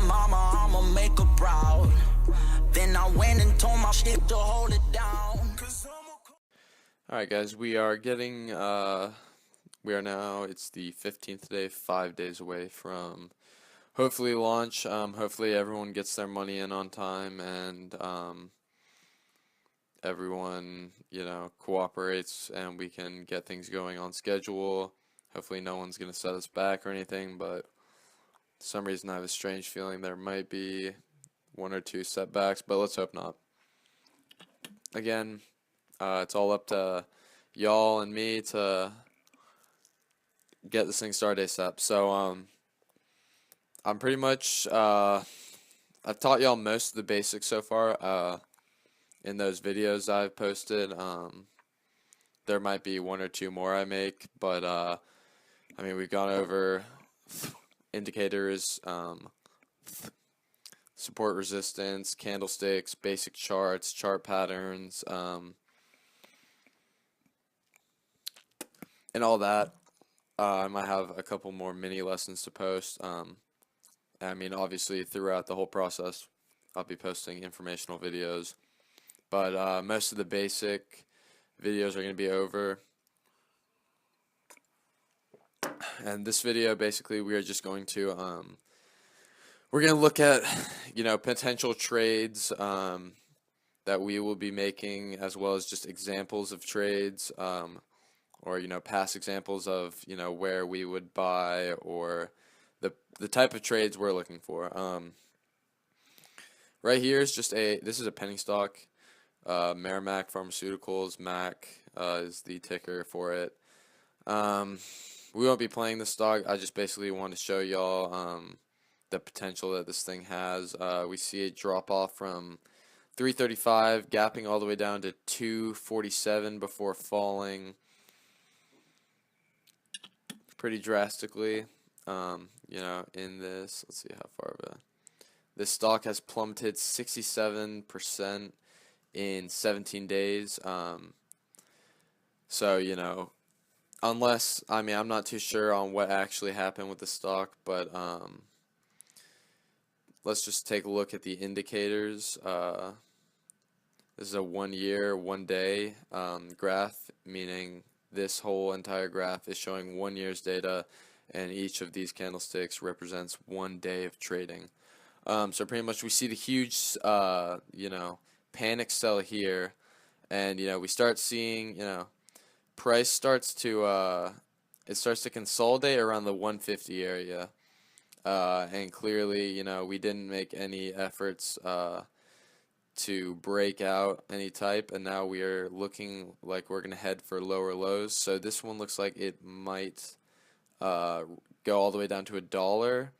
mama, I'ma make her proud. Then I went and told my shit to hold it down. Alright guys, we are now, it's the 15th day, 5 days away from hopefully launch. Hopefully everyone gets their money in on time and everyone, cooperates and we can get things going on schedule. Hopefully no one's going to set us back or anything, but for some reason I have a strange feeling there might be one or two setbacks, but let's hope not. Again, it's all up to y'all and me to get this thing started ASAP. So, I'm pretty much, I've taught y'all most of the basics so far, in those videos I've posted. There might be one or two more I make, but, I mean, we've gone over indicators, support resistance, candlesticks, basic charts, chart patterns, and all that. I might have a couple more mini lessons to post. I mean, obviously, throughout the whole process, I'll be posting informational videos. But most of the basic videos are going to be over. And this video, basically, we are just going to, we're going to look at, potential trades that we will be making, as well as just examples of trades, or past examples of where we would buy, or the type of trades we're looking for. Right here is this is a penny stock, Merrimack Pharmaceuticals. MAC is the ticker for it. We won't be playing the stock. I just basically want to show y'all the potential that this thing has. We see a drop off from 335, gapping all the way down to 247 before falling pretty drastically. In this, let's see how far of this stock has plummeted 67% in 17 days. So, unless, I mean, I'm not too sure on what actually happened with the stock, but let's just take a look at the indicators. This is a 1 year, 1 day graph, meaning this whole entire graph is showing 1 year's data, and each of these candlesticks represents 1 day of trading. So pretty much we see the huge, panic sell here, and, we start seeing, price starts to, it starts to consolidate around the 150 area, and clearly, we didn't make any efforts, to break out any type, and now we are looking like we're gonna head for lower lows. So this one looks like it might go all the way down to $1.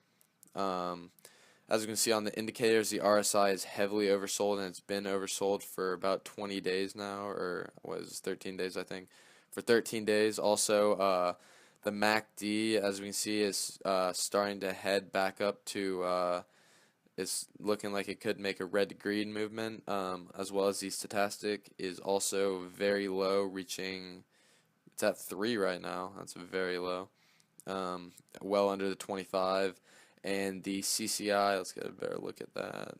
As you can see on the indicators, the RSI is heavily oversold, and it's been oversold for about 20 days now, or was 13 days, I think. For 13 days. Also, the MACD, as we can see, is starting to head back up to it's looking like it could make a red to green movement, as well as the stochastic is also very low, reaching, it's at 3 right now. That's very low, well under the 25. And the CCI, let's get a better look at that.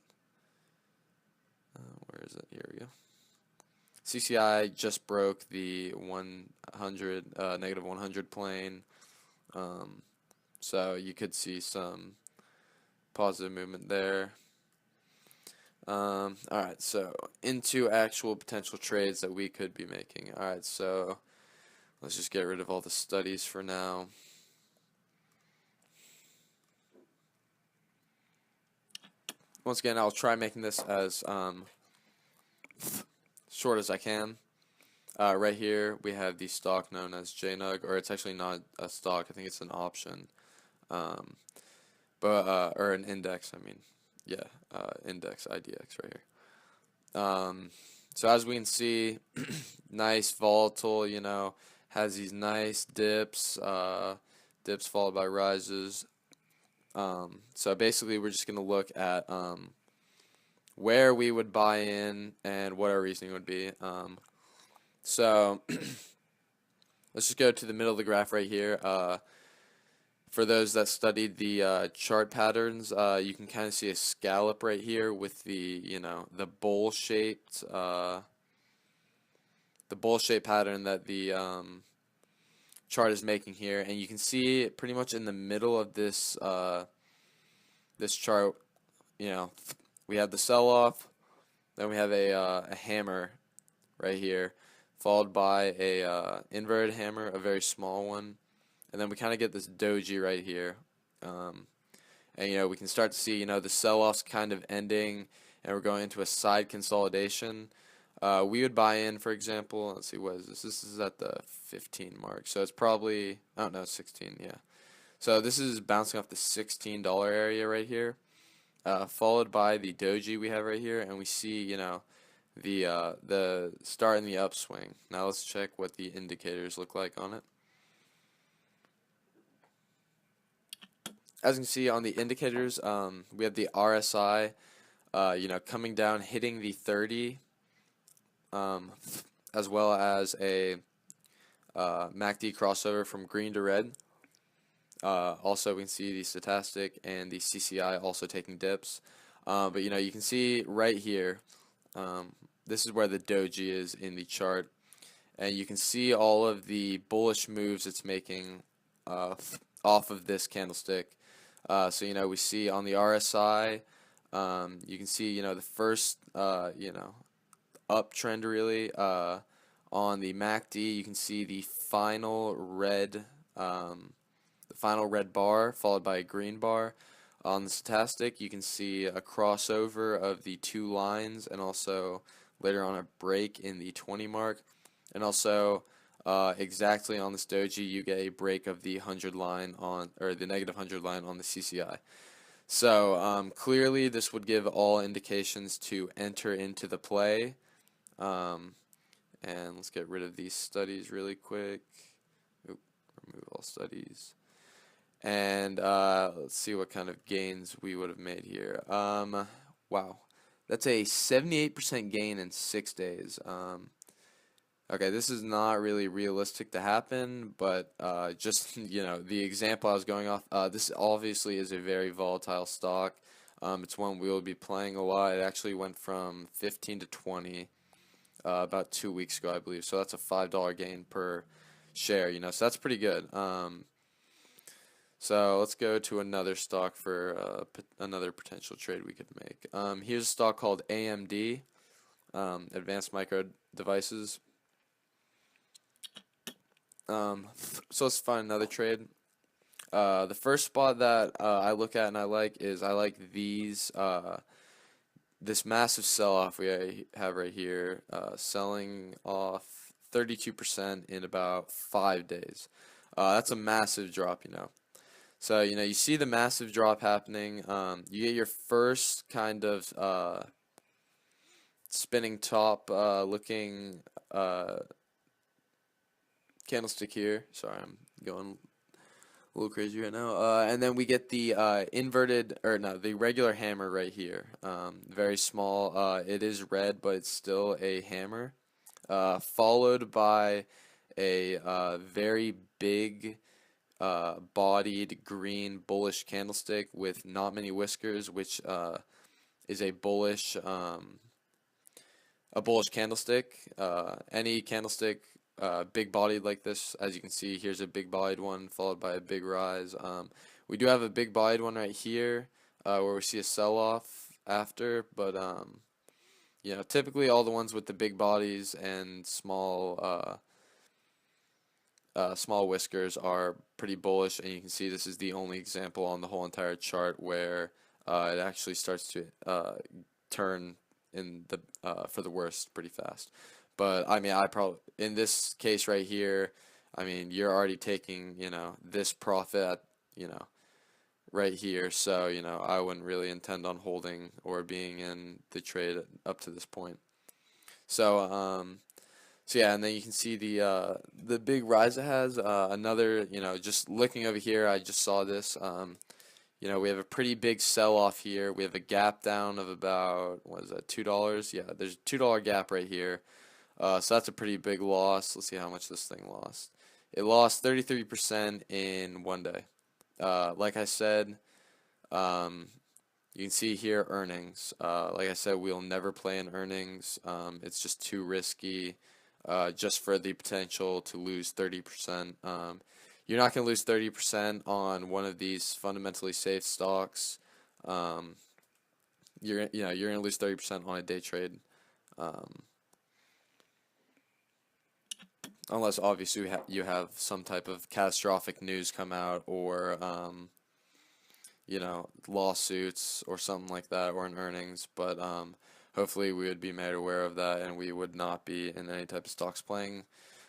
Where is it? Here we go. CCI just broke the 100, negative 100 plane, so you could see some positive movement there. Alright, so into actual potential trades that we could be making. Alright, so let's just get rid of all the studies for now. Once again, I'll try making this as short as I can. Right here we have the stock known as JNUG, or it's actually not a stock, I think it's an option. Or an index, I mean, yeah, index, IDX right here. So as we can see, nice volatile, has these nice dips, dips followed by rises. So basically we're just going to look at where we would buy in and what our reasoning would be. So let's just go to the middle of the graph right here. For those that studied the chart patterns, you can kind of see a scallop right here with the bowl-shaped pattern that the chart is making here, and you can see pretty much in the middle of this chart, we have the sell-off, then we have a hammer right here, followed by a inverted hammer, a very small one, and then we kind of get this doji right here, and we can start to see the sell-off's kind of ending, and we're going into a side consolidation. We would buy in, for example, let's see, what is this? This is at the 15 mark, so it's probably, oh no, 16, yeah. So this is bouncing off the $16 area right here, followed by the doji we have right here, and we see, the start in the upswing. Now let's check what the indicators look like on it. As you can see on the indicators, we have the RSI, coming down, hitting the 30, as well as a MACD crossover from green to red. Also, we can see the stochastic and the CCI also taking dips. But you can see right here, this is where the doji is in the chart, and you can see all of the bullish moves it's making off of this candlestick. So we see on the RSI, you can see the first uptrend really. On the MACD, you can see the final red bar followed by a green bar. On the stochastic, you can see a crossover of the two lines, and also later on a break in the 20 mark, and also exactly on this doji you get a break of the 100 line on, or the negative 100 line on the CCI. So clearly this would give all indications to enter into the play. And let's get rid of these studies really quick. Oop, remove all studies. And let's see what kind of gains we would have made here. Wow, that's a 78% gain in 6 days. Okay, this is not really realistic to happen, but just the example I was going off. This obviously is a very volatile stock. It's one we will be playing a lot. It actually went from 15 to 20 about 2 weeks ago, I believe. So that's a $5 gain per share. So that's pretty good. So let's go to another stock for another potential trade we could make. Here's a stock called AMD, Advanced Micro Devices. So let's find another trade. The first spot that I look at and I like is these this massive sell-off we have right here, selling off 32% in about 5 days. That's a massive drop, So you see the massive drop happening. You get your first kind of spinning top looking candlestick here. Sorry, I'm going a little crazy right now. And then we get the the regular hammer right here. Very small. It is red, but it's still a hammer. Followed by a very big bodied green bullish candlestick with not many whiskers, which is a bullish candlestick. Any candlestick big bodied like this, as you can see, here's a big bodied one followed by a big rise. We do have a big bodied one right here where we see a sell-off after, but typically all the ones with the big bodies and small whiskers are pretty bullish, and you can see this is the only example on the whole entire chart where it actually starts to turn in the for the worst pretty fast. But I mean, in this case right here, I mean, you're already taking this profit right here, so I wouldn't really intend on holding or being in the trade up to this point. So so yeah, and then you can see the big rise it has. Another, just looking over here, I just saw this. We have a pretty big sell-off here. We have a gap down of about, what is that, $2? Yeah, there's a $2 gap right here. So that's a pretty big loss. Let's see how much this thing lost. It lost 33% in 1 day. Like I said, um, you can see here earnings. Like I said, we'll never play in earnings. It's just too risky, just for the potential to lose 30%. You're not going to lose 30% on one of these fundamentally safe stocks. Um, you're going to lose 30% on a day trade. Um, Unless obviously you have some type of catastrophic news come out, or lawsuits or something like that, or in earnings. But hopefully we would be made aware of that, and we would not be in any type of stocks playing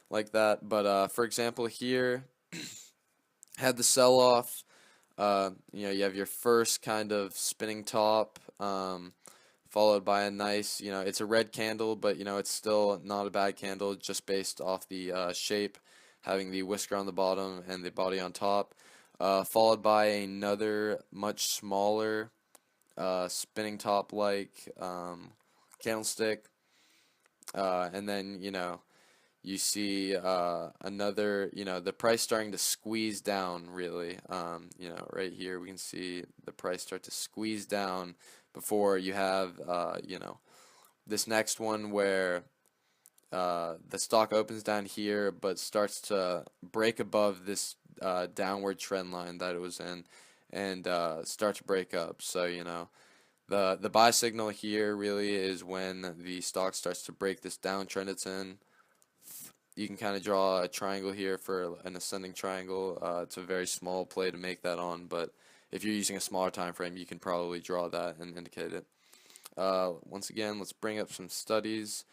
like that. But for example, here had the sell off. You have your first kind of spinning top, followed by a nice, it's a red candle, but it's still not a bad candle, just based off the shape, having the whisker on the bottom and the body on top. Followed by another much smaller spinning top like candlestick, and then you see another, the price starting to squeeze down really. Right here we can see the price start to squeeze down before you have, this next one where the stock opens down here but starts to break above this downward trend line that it was in, and start to break up. So, the buy signal here really is when the stock starts to break this downtrend it's in. You can kind of draw a triangle here for an ascending triangle. It's a very small play to make that on, but if you're using a smaller time frame, you can probably draw that and indicate it. Once again, let's bring up some studies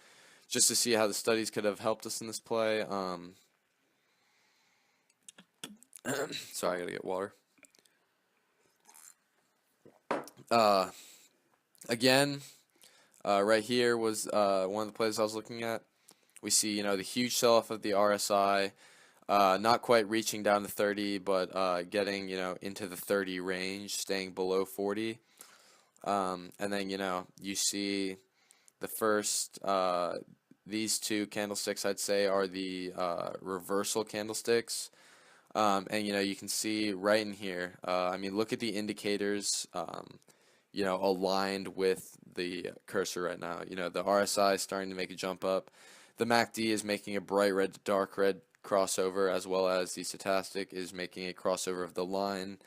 just to see how the studies could have helped us in this play. Sorry, I gotta get water. Uh, Again, right here was one of the plays I was looking at. We see, the huge sell-off of the RSI, not quite reaching down to 30, but getting, into the 30 range, staying below 40. And then, you see the first, these two candlesticks, I'd say, are the reversal candlesticks. And, you can see right in here, I mean, look at the indicators, aligned with the cursor right now. The RSI is starting to make a jump up. The MACD is making a bright red to dark red crossover, as well as the stochastic is making a crossover of the line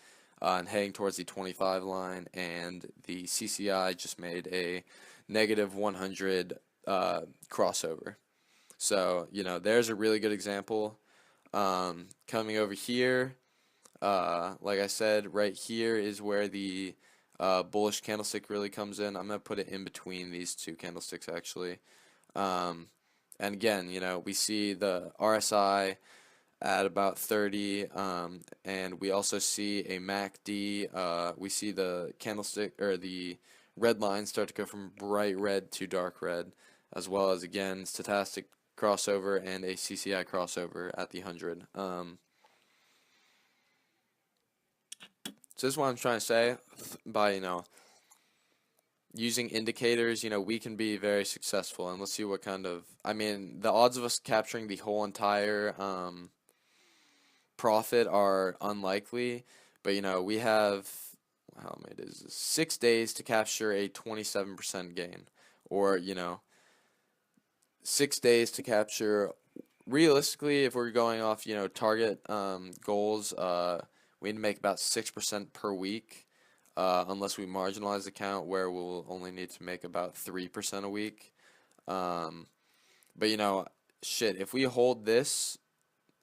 and heading towards the 25 line, and the CCI just made a negative 100 crossover. So, there's a really good example. Coming over here, like I said, right here is where the bullish candlestick really comes in. I'm going to put it in between these two candlesticks, actually. And again, we see the RSI at about 30, and we also see a MACD. We see the candlestick, or the red line, start to go from bright red to dark red, as well as, again, stochastic crossover and a CCI crossover at the 100. So this is what I'm trying to say by, using indicators, we can be very successful. And let's see what kind of, I mean, the odds of us capturing the whole entire profit are unlikely, but we have, how many days? 6 days to capture a 27% gain, or 6 days to capture. Realistically, if we're going off, target goals, we need to make about 6% per week, unless we marginalize the count, where we'll only need to make about 3% a week. But shit, if we hold this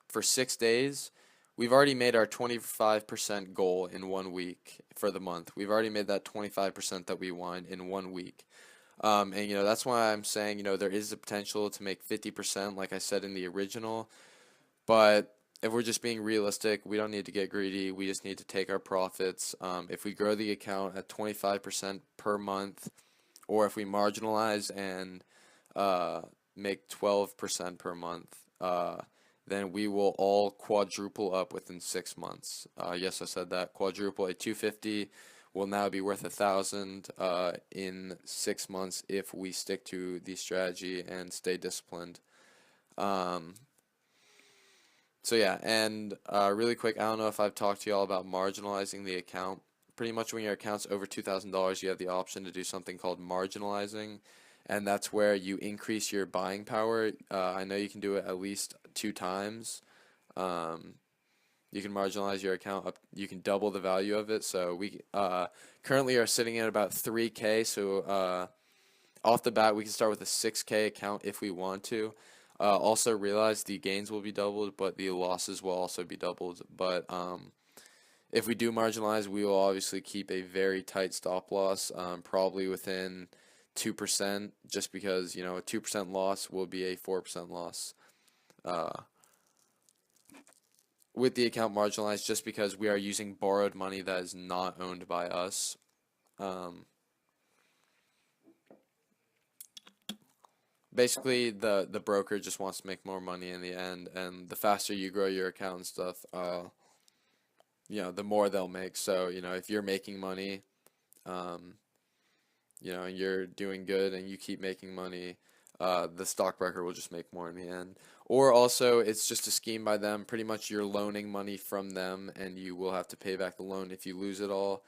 for 6 days, we've already made our 25% goal in 1 week for the month. We've already made that 25% that we want in 1 week. And that's why I'm saying, there is the potential to make 50%, like I said in the original. But if we're just being realistic, we don't need to get greedy. We just need to take our profits. If we grow the account at 25% per month, or if we marginalize and make 12% per month, then we will all quadruple up within 6 months. Yes, I said that. Quadruple. A 250 will now be worth 1,000 in 6 months if we stick to the strategy and stay disciplined. So yeah, and really quick, I don't know if I've talked to y'all about marginalizing the account. Pretty much when your account's over $2,000, you have the option to do something called marginalizing, and that's where you increase your buying power. I know you can do it at least 2 times. Um, you can marginalize your account up. You can double the value of it. So we currently are sitting at about 3K. So off the bat, we can start with a 6K account if we want to. Also realize the gains will be doubled, but the losses will also be doubled. But if we do marginalize, we will obviously keep a very tight stop loss, probably within 2%, just because, you know, a 2% loss will be a 4% loss. With the account marginalized, just because we are using borrowed money that is not owned by us. Basically, the broker just wants to make more money in the end, and the faster you grow your account and stuff, you know, the more they'll make. So, you know, if you're making money, um, you know, and you're doing good and you keep making money, the stockbroker will just make more in the end. Or also, it's just a scheme by them. Pretty much you're loaning money from them, and you will have to pay back the loan if you lose it all.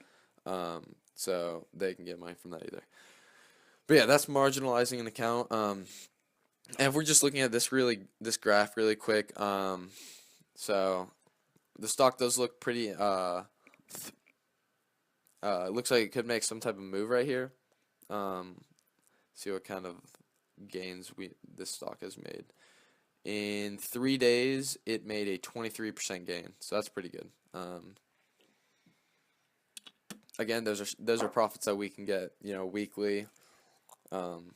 So they can get money from that either. But yeah, that's marginalizing an account. And if we're just looking at this graph really quick, so the stock does look pretty. It looks like it could make some type of move right here. See what kind of gains this stock has made. In 3 days, it made a 23% gain, so that's pretty good. Again, those are profits that we can get, you know, weekly, and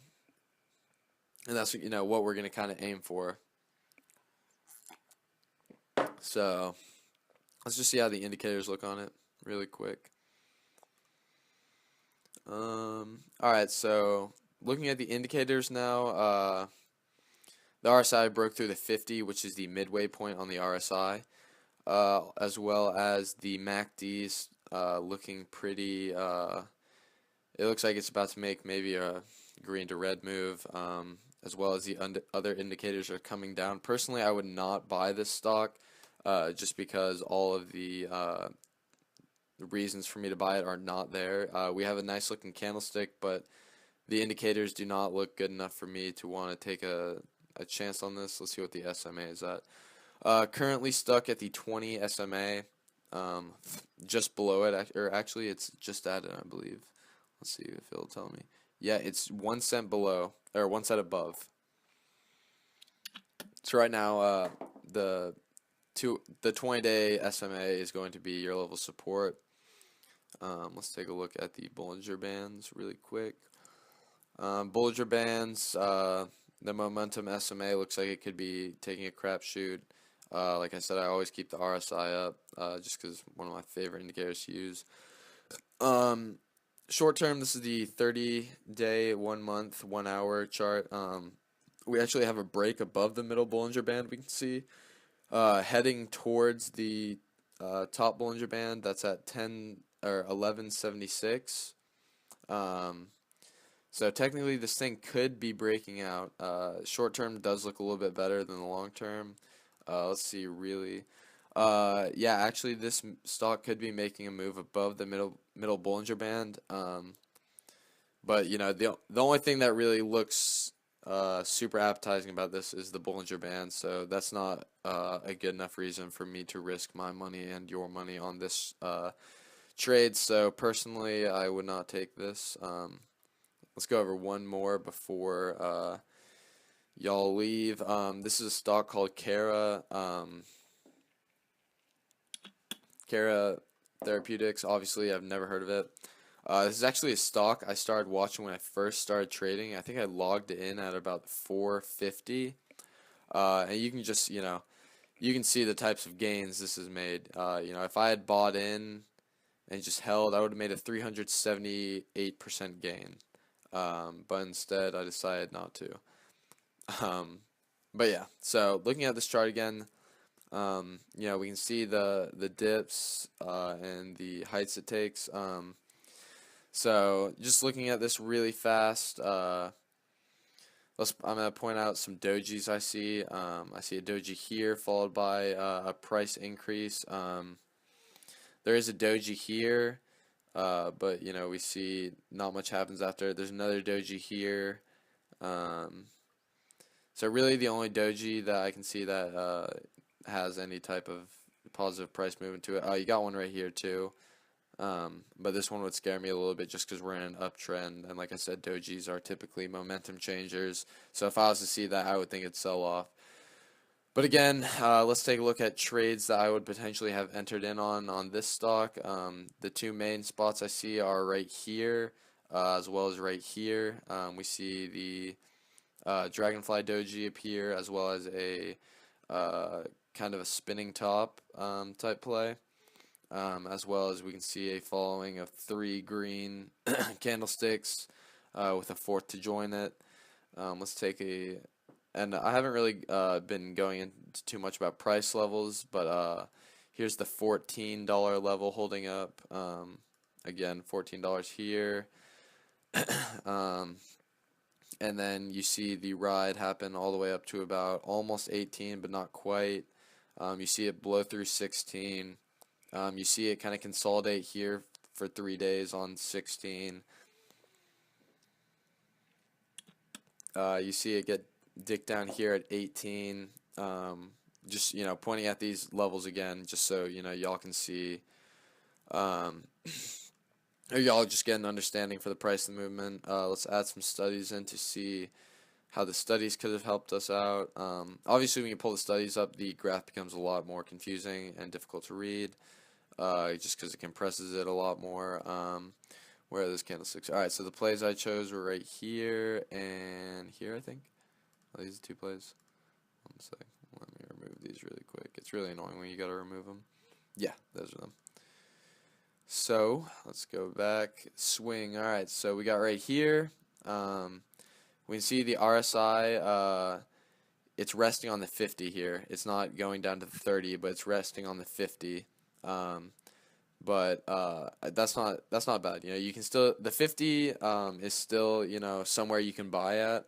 that's, you know, what we're gonna kind of aim for. So let's just see how the indicators look on it really quick. All right, so looking at the indicators now, the RSI broke through the 50, which is the midway point on the RSI, as well as the MACD's looking pretty. It looks like it's about to make maybe a green to red move, as well as the other indicators are coming down. Personally, I would not buy this stock, just because all of the reasons for me to buy it are not there. We have a nice looking candlestick, but the indicators do not look good enough for me to want to take a chance on this. Let's see what the SMA is at. Currently stuck at the 20 SMA, just below it, or actually it's just at it, I believe. Let's see if it'll tell me. Yeah, it's 1 cent below, or 1 cent above. So right now, the 20-day SMA is going to be your level of support. Let's take a look at the Bollinger Bands really quick. Bollinger Bands, the momentum SMA looks like it could be taking a crapshoot. Like I said, I always keep the RSI up, just because one of my favorite indicators to use. Short term, this is the 30-day, 1 month, 1 hour chart. We actually have a break above the middle Bollinger Band, we can see. Heading towards the top Bollinger Band, that's at 1176. So technically this thing could be breaking out. Short term does look a little bit better than the long term. Let's see, really. Yeah, actually this stock could be making a move above the middle Bollinger Band. But you know, the only thing that really looks super appetizing about this is the Bollinger Band, so that's not a good enough reason for me to risk my money and your money on this trade. So personally, I would not take this. Let's go over one more before y'all leave. This is a stock called Cara. Cara Therapeutics. Obviously, I've never heard of it. This is actually a stock I started watching when I first started trading. I think I logged in at about 450. And you can just, you know, you can see the types of gains this has made. You know, if I had bought in and just held, I would have made a 378% gain. But instead, I decided not to. But yeah, so looking at this chart again, you know, we can see the dips and the heights it takes. So just looking at this really fast, I'm going to point out some dojis I see. I see a doji here followed by a price increase. There is a doji here, but you know, we see not much happens after. There's another doji here. So really the only doji that I can see that has any type of positive price movement to it. Oh, you got one right here too. But this one would scare me a little bit just because we're in an uptrend, and like I said, dojis are typically momentum changers. So if I was to see that, I would think it'd sell off. But again, let's take a look at trades that I would potentially have entered in on this stock. The two main spots I see are right here, as well as right here. We see the Dragonfly Doji appear, as well as a kind of a spinning top type play. As well as we can see a following of 3 green candlesticks with a 4th to join it. Let's take and I haven't really been going into too much about price levels, but here's the $14 level holding up. Again, $14 here. And then you see the ride happen all the way up to about almost 18, but not quite. You see it blow through 16. You see it kind of consolidate here for 3 days on 16. You see it get dick down here at 18. Just, you know, pointing at these levels again, just so, you know, y'all can see, or y'all just get an understanding for the price of the movement. Let's add some studies in to see how the studies could have helped us out. Obviously, when you pull the studies up, the graph becomes a lot more confusing and difficult to read. Just because it compresses it a lot more. Where are those candlesticks? Alright, so the plays I chose were right here and here, I think. Oh, these are 2 plays. One sec. Let me remove these really quick. It's really annoying when you gotta remove them. Yeah, those are them. So, let's go back. Swing. Alright, so we got right here. We can see the RSI. It's resting on the 50 here. It's not going down to the 30, but it's resting on the 50. But that's not bad. You know, you can still, the 50 is still, you know, somewhere you can buy at,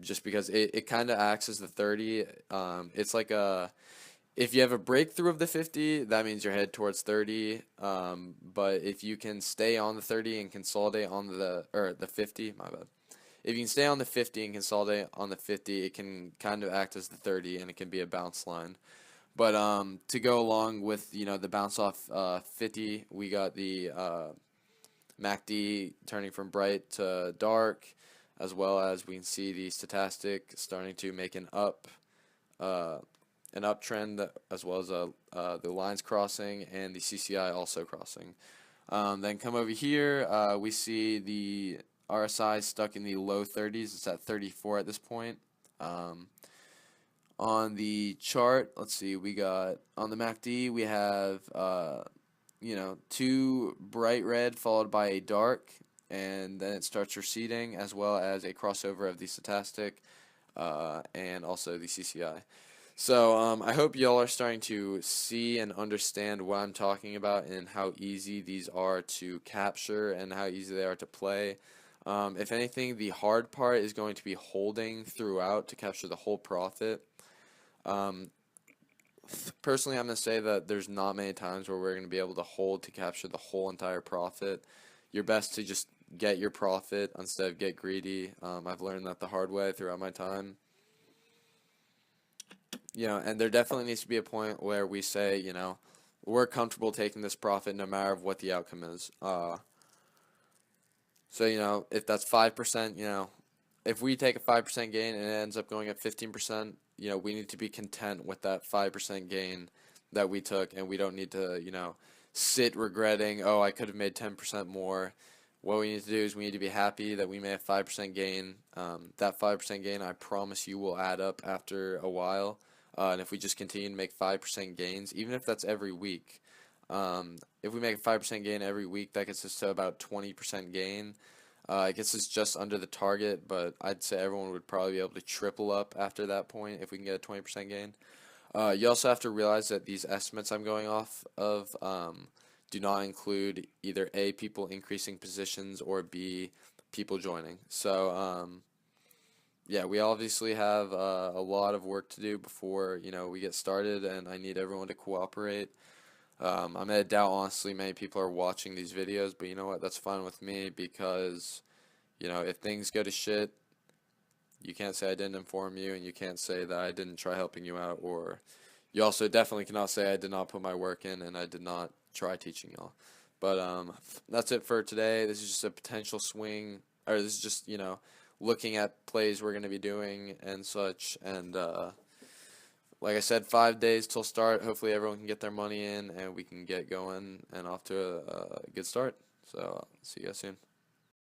just because it kind of acts as the 30. It's like if you have a breakthrough of the 50, that means you're headed towards 30. But if you can stay on the 30 and consolidate on the 50, my bad. If you can stay on the 50 and consolidate on the 50, it can kind of act as the 30, and it can be a bounce line. But to go along with, you know, the bounce off 50, we got the MACD turning from bright to dark, as well as we can see the stochastic starting to make an uptrend, as well as the lines crossing and the CCI also crossing. Then come over here, we see the RSI stuck in the low 30s. It's at 34 at this point. On the chart, let's see, we got on the MACD, we have, you know, 2 bright red followed by a dark, and then it starts receding, as well as a crossover of the stochastic and also the CCI. So I hope y'all are starting to see and understand what I'm talking about and how easy these are to capture and how easy they are to play. If anything, the hard part is going to be holding throughout to capture the whole profit. Personally, I'm going to say that there's not many times where we're going to be able to hold to capture the whole entire profit. You're best to just get your profit instead of get greedy. I've learned that the hard way throughout my time. You know, and there definitely needs to be a point where we say, you know, we're comfortable taking this profit no matter what the outcome is. So, you know, if that's 5%, you know, if we take a 5% gain and it ends up going at 15%, you know, we need to be content with that 5% gain that we took, and we don't need to, you know, sit regretting, oh, I could have made 10% more. What we need to do is we need to be happy that we made a 5% gain. That 5% gain, I promise you, will add up after a while. And if we just continue to make 5% gains, even if that's every week, if we make a 5% gain every week, that gets us to about 20% gain. It gets us just under the target, but I'd say everyone would probably be able to triple up after that point if we can get a 20% gain. You also have to realize that these estimates I'm going off of do not include either A, people increasing positions, or B, people joining. So, yeah, we obviously have a lot of work to do before, we get started, and I need everyone to cooperate. I'm gonna doubt honestly many people are watching these videos, but you know what? That's fine with me because, if things go to shit, you can't say I didn't inform you, and you can't say that I didn't try helping you out, or you also definitely cannot say I did not put my work in and I did not try teaching y'all. But that's it for today. This is just a potential swing, or this is just, looking at plays we're going to be doing and such. And like I said, 5 days till start. Hopefully everyone can get their money in and we can get going and off to a good start. So see you guys soon.